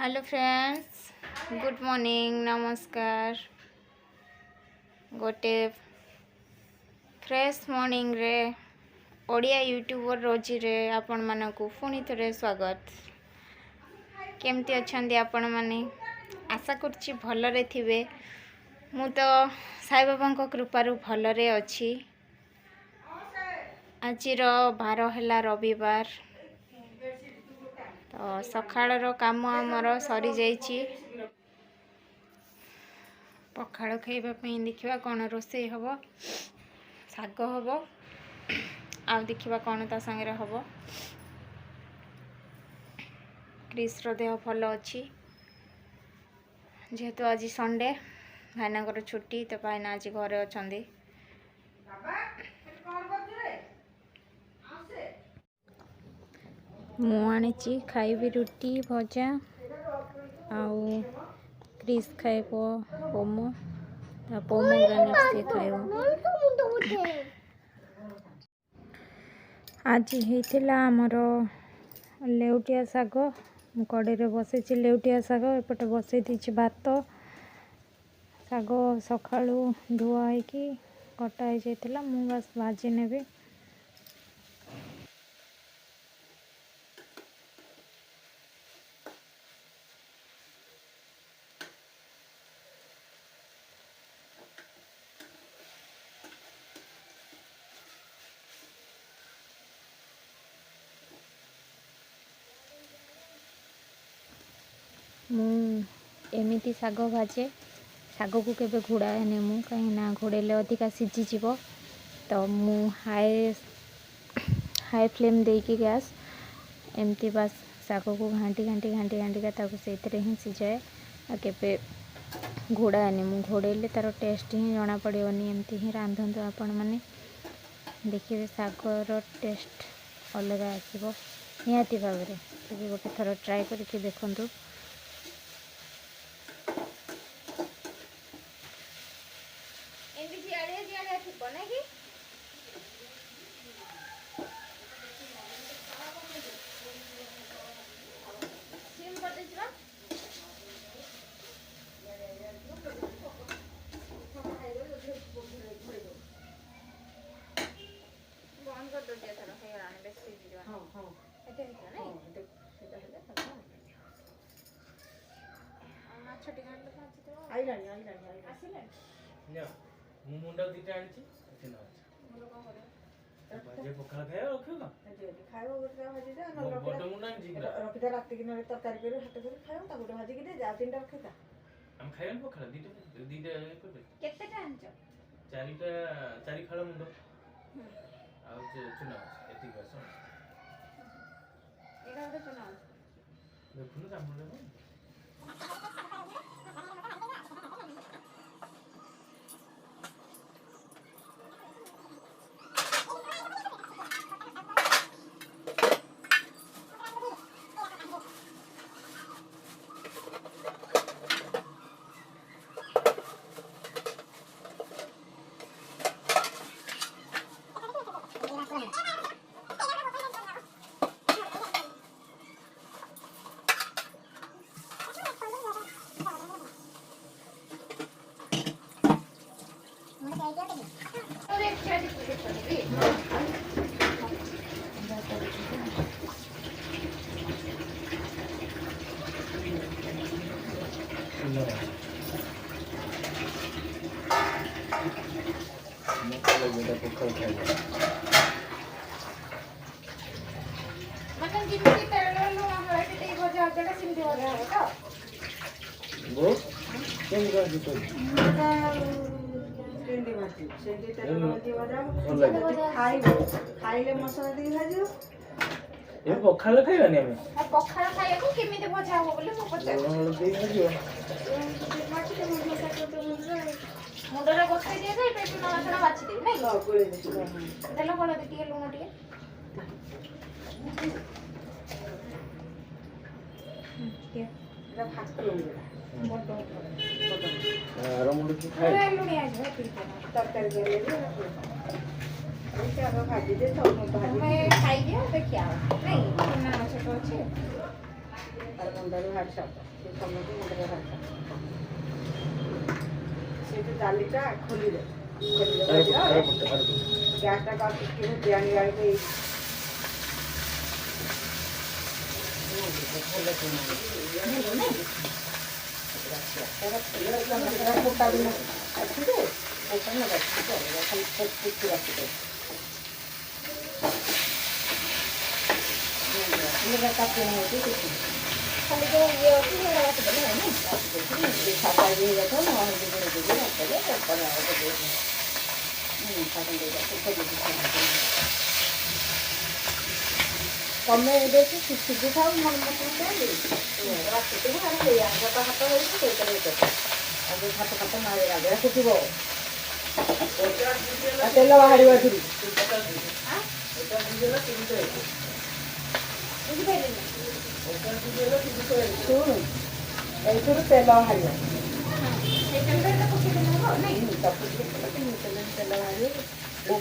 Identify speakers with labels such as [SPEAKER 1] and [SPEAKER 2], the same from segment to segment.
[SPEAKER 1] Hello friends, good morning, नमस्कार। गोटे fresh morning रे ओडिया यूट्यूबर रोजी रे आपण मानकु पुणी थे स्वागत। केमती अच्छंदी आपण माने? आशा करछि भलरे थिबे। मु तो साई बाबा कृपारु भलरे अछि। आजिर बार है रविवार, तो सकाळर काम आमर सरी जाइछि। पखाड़ खाइबा पई देखिबा कोन रोसे हबो। शाग हबो आ देखिबा कोन ता संगे हबो। क्रिस रो देह भल अछि जेहेतु आज संडे, भाईनागर छुट्टी, तो भाईना आज घरे अछंदी। मु आनी खाइबी रुटी भजा आउ क्रिस खाइब पोमो पोमोग्रेनेट से खाइब। आज होता आमर लेउटिया शाग। कड़े बसई लेउटिया शाग, एपटे बसई दी भात। शाग सका धुआई कटा हो मु बस भाजी नेबी। एमती शाग भाजे, शाग को केबे घोड़ाएनि मु कहीं घोड़ेले अधिका सीझीज। तो मु हाई फ्लेम देकी गैस एमती बस शाग को घाटी घाटी घाटी घाटी से ही सीझाए। केबे घोड़ाएनि मु, घोड़ेले तार टेस्ट ही जना पड़ोनी। एमती ही रांधतु आपण मैंने देखिए, शागर टेस्ट अलग आसो निहाती भाव में। गोटे थर ट्राए करके देखु।
[SPEAKER 2] मुंडा दीटा आनी भाजी पखाड़ खाए रखियो ना खाइबो गोटे भाजी दे न बड मुंडा आनी रखिदा राति कि न तरकारी कर हाट कर खाइबो ता गोटे भाजी कि दे जा तीनटा रखिदा हम खाइबो पखाड़ दीटा दीटा कर
[SPEAKER 1] केतेटा आनछ?
[SPEAKER 2] चारि खाळ मुंडो आ चुना एति बस
[SPEAKER 1] एटा गोटे चुना
[SPEAKER 2] देखुन जामुले
[SPEAKER 1] मतलब जितनी तेल लो हमारे के ते भजा जड़ा सिंधी भजा है तो
[SPEAKER 2] वो केम कर दितो
[SPEAKER 3] सिंधी भाजी सिंधी तेल भाजी भजा खाइले मसाला दी भाजी
[SPEAKER 2] ए पखाळ खाइबानी हमें
[SPEAKER 1] आ पखाळ खाए को केमिते भजा हो बोले मो पचा
[SPEAKER 2] लूण दे भाजी
[SPEAKER 1] माटी के मुंडरा बसई दिए जाए पेट ना छना बाची दे नहीं
[SPEAKER 3] लो कोले दे
[SPEAKER 1] तेल कोन दे टिके लूण टिके
[SPEAKER 3] रा फास्ट कर मोटो
[SPEAKER 2] रमुड़ की खाए
[SPEAKER 1] लूणी आ जाए
[SPEAKER 3] तरकारी के लिए ऐसे अब भाजी दे तो भाजी
[SPEAKER 1] मैं खाई दियो देखिया नहीं ना छोटो अच्छे
[SPEAKER 3] ମୁଣ୍ଡରେ ଭାରି ଶବ୍ଦ ସେ ସମସ୍ତେ ମୁଣ୍ଡରେ ଭାରି ଶବ୍ଦ ସେଇଠୁ ଜାଲିଟା ଖୋଲିଦେ ଗ୍ୟାସଟା କାହା ଟିକେ ଦିଆଣି ଗାଳିକି ଫୁଟା ବି ଅଛି ଯେ କାଟି ହେଉଛି କିଛି ଖାଲି ଯେଉଁ ଇଏ ଅଛି ସେଇଟା କାଟିଦେଲେ ସାଦା ଇଏ ହେଇଯାଇଥିବ ନହେଲେ ତମେ ଏବେ ସିଝି ଥାଉ ମନ ମସଲା ରାତିକୁ ସେଇ ହାତ ହାତ ହେଇକି ସେଇଟାରେ ଇଏ କରିବ ଆଉ ଯେଉଁ ହାତ ଫାତ ମାରି ଆଗରେ ଫୁଟିବ ତେଲ ବାହାରିବ ଏଥିରୁ ଶୁଣୁ ଏଇଥିରୁ ତେଲ ବାହାରିବ ତେଲ ବାହାରିବ
[SPEAKER 2] 50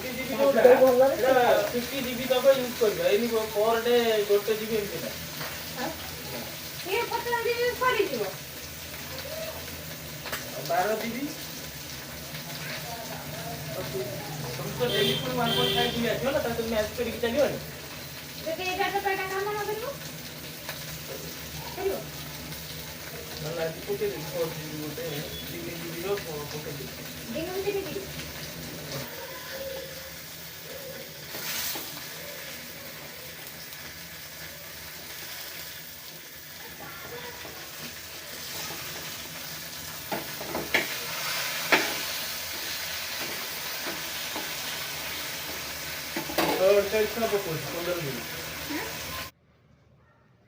[SPEAKER 2] GB ତକ ୟୁଜ୍ କରିବ ଏଇନି ପର ଡେ 1 GB ଏମିତି ନା
[SPEAKER 3] ଇଏ 50 GB ସରିଯିବ
[SPEAKER 2] 12 GB तुमको डेली फुल 1.5 GB आथियो ना तुम मैच करके चलियो ना
[SPEAKER 3] देखिए एटा तो पैटा काम न करियो करियो
[SPEAKER 2] ना कोटे 4 GB होते हैं 3 GB रो कोटे
[SPEAKER 3] दिन में देखिए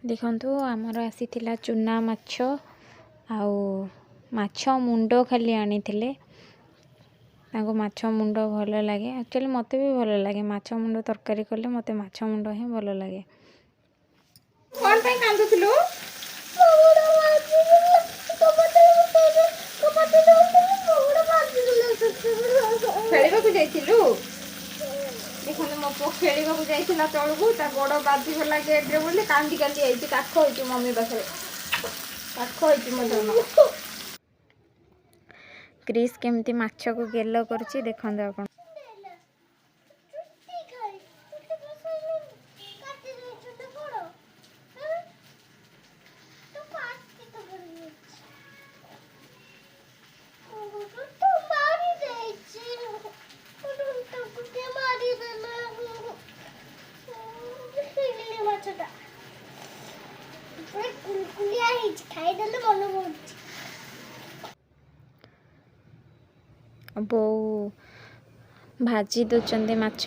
[SPEAKER 1] ଦେଖନ୍ତୁ ଆମର ଆସିଥିଲା ଚୁନା ମାଛ ଆଉ ମାଛ ମୁଣ୍ଡ ଖାଲି ଆଣିଥିଲେ ତାଙ୍କୁ ମାଛ ମୁଣ୍ଡ ଭଲ ଲାଗେ ଆକ୍ଚୁଆଲି ମୋତେ ବି ଭଲ ଲାଗେ ମାଛ ମୁଣ୍ଡ ତରକାରୀ କଲେ ମୋତେ ମାଛ ମୁଣ୍ଡ ହିଁ ଭଲ ଲାଗେ
[SPEAKER 3] କଣ ପାଇଁ କାନ୍ଦୁଥିଲୁ ଖେଳିବାକୁ ଯାଇଥିଲୁ ଦେଖନ୍ତୁ ମୋ ପୁଅ ଖେଳିବାକୁ ଯାଇଥିଲା ତଳକୁ ତା ଗୋଡ଼ ବାଜିଗଲା ଗେଟ୍ରେ ବୋଲି କାନ୍ଦି କାନ୍ଦି ହେଇଛି କାଖ ହେଇଛି ମମି ପାଖରେ କାଖ ହେଇଛି ମୋ ଜନ୍ମ
[SPEAKER 1] କ୍ରିସ୍ କେମିତି ମାଛକୁ ଗେଲ କରୁଛି ଦେଖନ୍ତୁ ଆପଣ ବୋଉ ଭାଜି ଦେଉଛନ୍ତି ମାଛ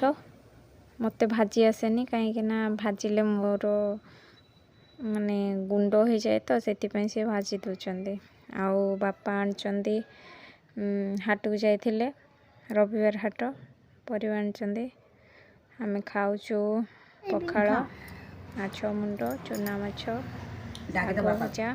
[SPEAKER 1] ମୋତେ ଭାଜି ଆସେନି କାହିଁକିନା ଭାଜିଲେ ମୋର ମାନେ ଗୁଣ୍ଡ ହେଇଯାଏ ତ ସେଥିପାଇଁ ସେ ଭାଜି ଦେଉଛନ୍ତି ଆଉ ବାପା ଆଣିଛନ୍ତି ହାଟକୁ ଯାଇଥିଲେ ରବିବାର ହାଟ ପରିବା ଆଣିଛନ୍ତି ଆମେ ଖାଉଛୁ ପଖାଳ ମାଛ ମୁଣ୍ଡ ଚୁନା ମାଛ ଶାଗ ଭଜା